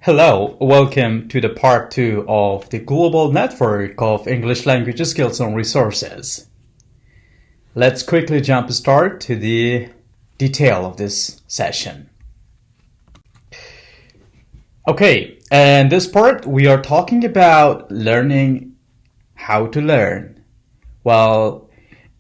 Hello, welcome to the part 2 of the global network of English language skills and resources. Let's quickly jump start to the detail of this session. Okay, in this part we are talking about learning how to learn. Well,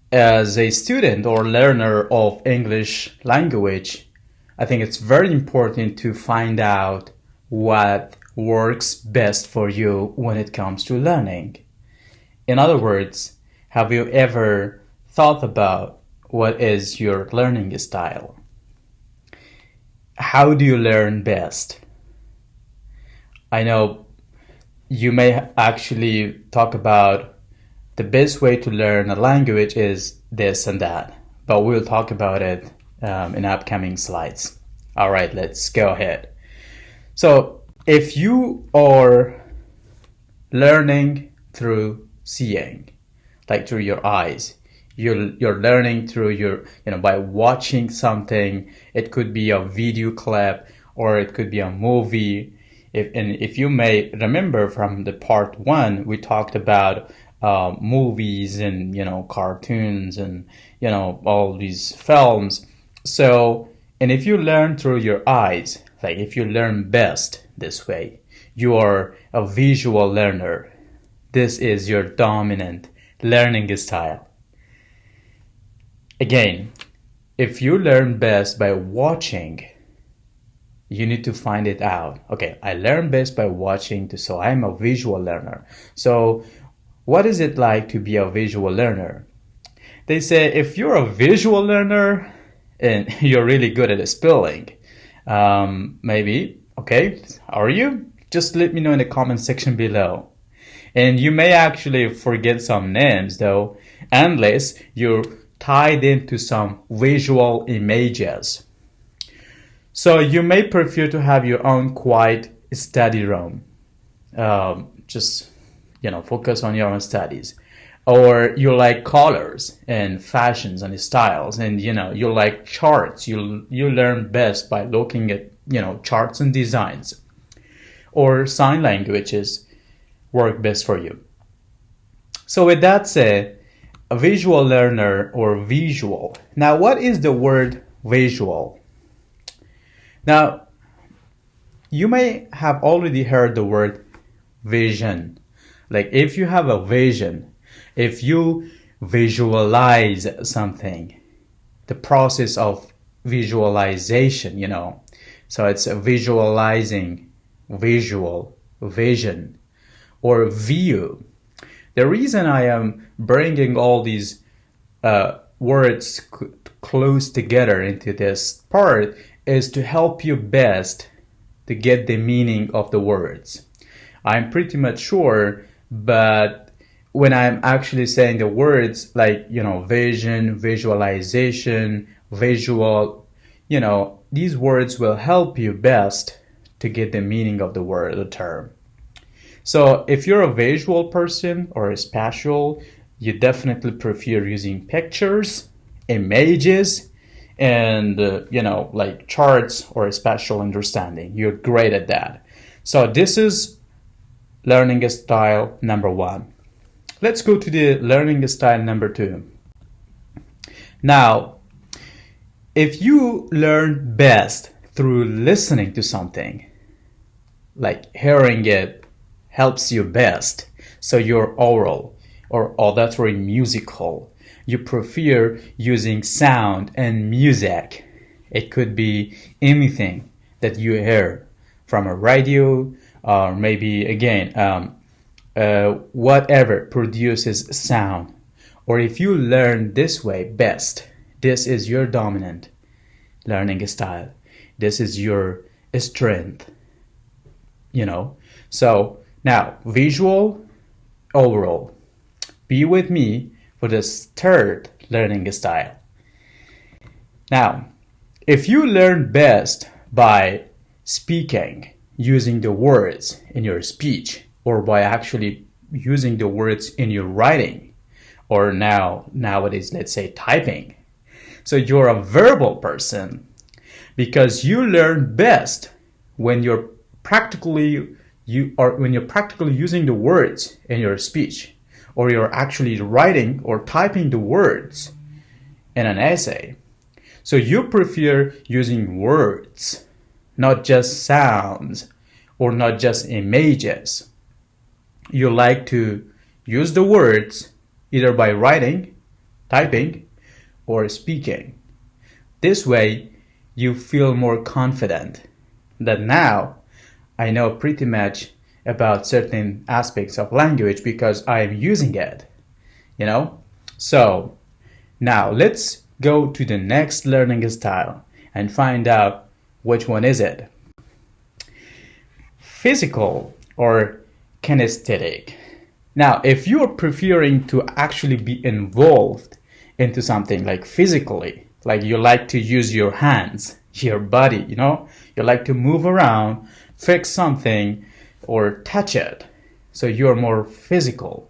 as a student or learner of English language, I think it's very important to find out what works best for you when it comes to learning. In other words, have you ever thought about what is your learning style? How do you learn best? I know you may actually talk about the best way to learn a language is this and that, but we'll talk about it in upcoming slides. All right, let's go ahead. So if you are learning through seeing, like through your eyes, you're learning through your, by watching something. It could be a video clip or it could be a movie. If you may remember from the part 1, we talked about movies and, cartoons and, all these films. So, and if you learn through your eyes, like if you learn best this way, you are a visual learner. This is your dominant learning style. Again, if you learn best by watching, you need to find it out. Okay, I learn best by watching, so I'm a visual learner. So what is it like to be a visual learner? They say if you're a visual learner and you're really good at spelling, maybe, okay, are you? Just let me know in the comment section below. And you may actually forget some names though, unless you're tied into some visual images. So you may prefer to have your own quiet study room. Just, focus on your own studies. Or you like colors and fashions and styles, and you like charts. You learn best by looking at charts and designs. Or sign languages work best for you. So with that said, a visual learner or visual. Now, what is the word visual? Now, you may have already heard the word vision. Like if you have a vision, if you visualize something, the process of visualization, so it's a visualizing, visual, vision, or view. The reason I am bringing all these words close together into this part is to help you best to get the meaning of the words. I'm pretty much sure, but when I'm actually saying the words like, vision, visualization, visual, these words will help you best to get the meaning of the word, the term. So if you're a visual person or a spatial, you definitely prefer using pictures, images, and, like charts or a spatial understanding. You're great at that. So this is learning style number 1. Let's go to the learning style number 2. Now, if you learn best through listening to something, like hearing it helps you best, so you're oral or auditory musical, you prefer using sound and music. It could be anything that you hear from a radio, or maybe again, whatever produces sound. Or if you learn this way best, this is your dominant learning style. This is your strength, So now, visual, oral. Be with me for this third learning style. Now, if you learn best by speaking, using the words in your speech, or by actually using the words in your writing, or nowadays, let's say typing. So you're a verbal person because you learn best when you're practically you are when you're practically using the words in your speech, or you're actually writing or typing the words in an essay. So you prefer using words, not just sounds or not just images. You like to use the words either by writing, typing, or speaking. This way, you feel more confident that now I know pretty much about certain aspects of language because I am using it, you know? So now let's go to the next learning style and find out which one is it. Physical or kinesthetic. Now, if you are preferring to actually be involved into something like physically, like you like to use your hands, your body, you like to move around, fix something, or touch it. So you're more physical.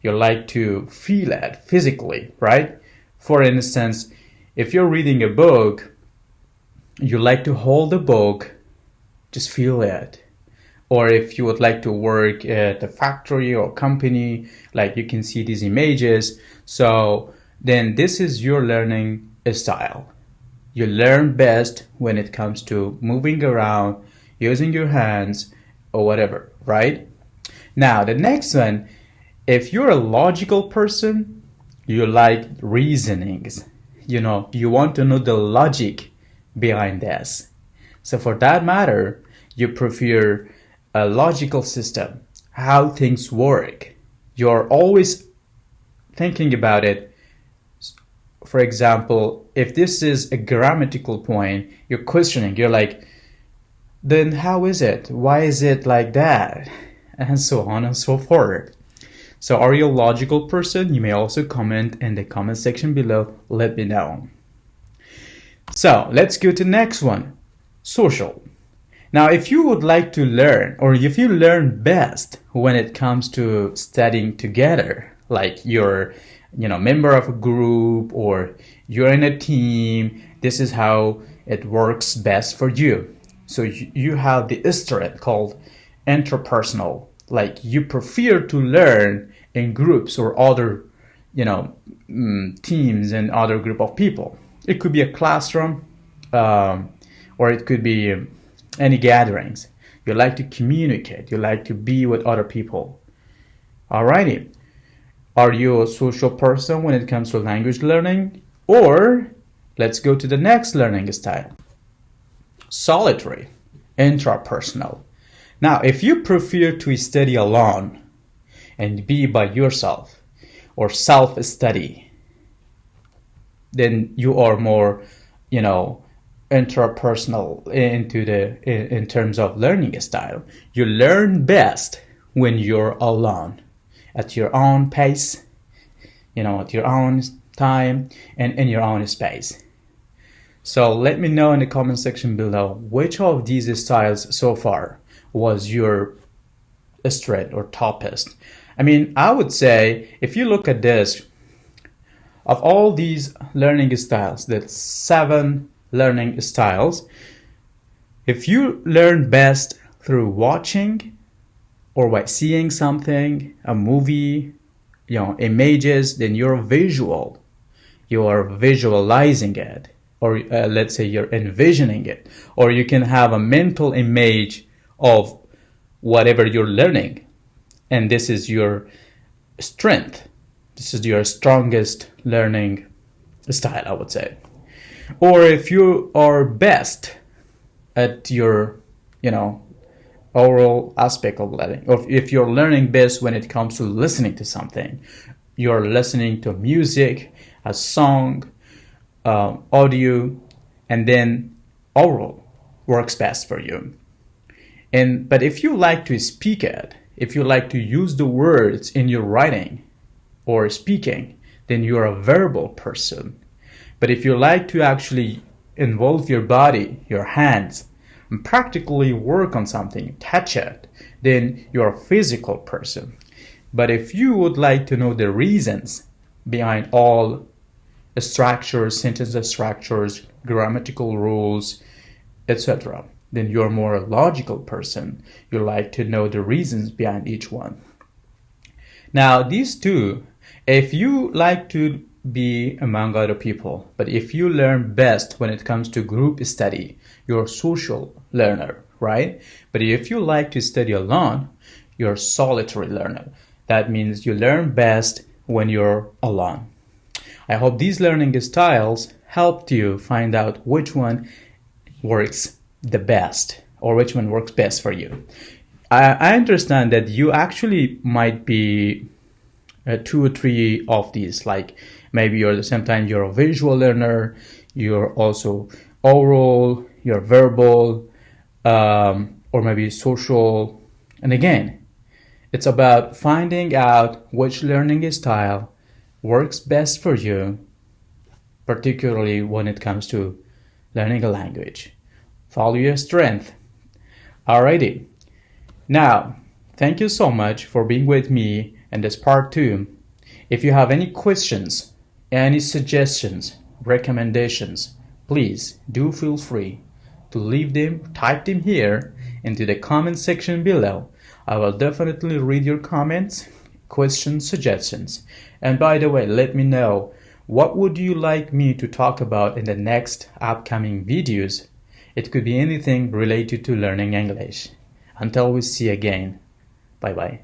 You like to feel it physically, right? For instance, if you're reading a book, you like to hold the book, just feel it. Or if you would like to work at a factory or company, like you can see these images. So then this is your learning style. You learn best when it comes to moving around, using your hands, or whatever, right? Now, the next one, if you're a logical person, you like reasonings. You want to know the logic behind this. So for that matter, you prefer a logical system, how things work. You're always thinking about it. For example, if this is a grammatical point, you're questioning, you're like, then how is it? Why is it like that? And so on and so forth. So are you a logical person? You may also comment in the comment section below. Let me know. So let's go to the next one, social. Now, if you would like to learn, or if you learn best when it comes to studying together, like you're, member of a group or you're in a team, this is how it works best for you. So you have the strength called interpersonal, like you prefer to learn in groups or other, teams and other group of people. It could be a classroom, or it could be any gatherings. You like to communicate. You like to be with other people. Alrighty. Are you a social person when it comes to language learning? Or let's go to the next learning style. Solitary, intrapersonal. Now, if you prefer to study alone and be by yourself or self-study, then you are more, intrapersonal in terms of learning style. You learn best when you're alone, at your own pace, at your own time and in your own space. So let me know in the comment section below which of these styles so far was your strength or toppest. I would say if you look at this, of all these learning styles, the 7 learning styles, if you learn best through watching or by seeing something, a movie, images, then you're visual. You are visualizing it, or let's say you're envisioning it, or you can have a mental image of whatever you're learning, and this is your strength. This is your strongest learning style, I would say. Or if you are best at your, oral aspect of learning, or if you're learning best when it comes to listening to something, you're listening to music, a song, audio, and then oral works best for you. But if you like to speak it, if you like to use the words in your writing or speaking, then you're a verbal person. But if you like to actually involve your body, your hands, and practically work on something, touch it, then you're a physical person. But if you would like to know the reasons behind all structures, sentence structures, grammatical rules, etc., then you're more a logical person. You like to know the reasons behind each one. Now, these two, if you like to be among other people, but if you learn best when it comes to group study, you're a social learner, right? But if you like to study alone, you're a solitary learner. That means you learn best when you're alone. I hope these learning styles helped you find out which one works the best or which one works best for you. I understand that you actually might be 2 or 3 of these, like maybe you're at the same time you're a visual learner, you're also oral, you're verbal, or maybe social. And again, it's about finding out which learning style works best for you, particularly when it comes to learning a language. Follow your strength. Alrighty. Now, thank you so much for being with me in this part 2. If you have any questions, any suggestions, recommendations, please do feel free to leave them, type them here into the comment section below. I will definitely read your comments, questions, suggestions. And by the way, let me know what would you like me to talk about in the next upcoming videos. It could be anything related to learning English. Until we see again, bye bye.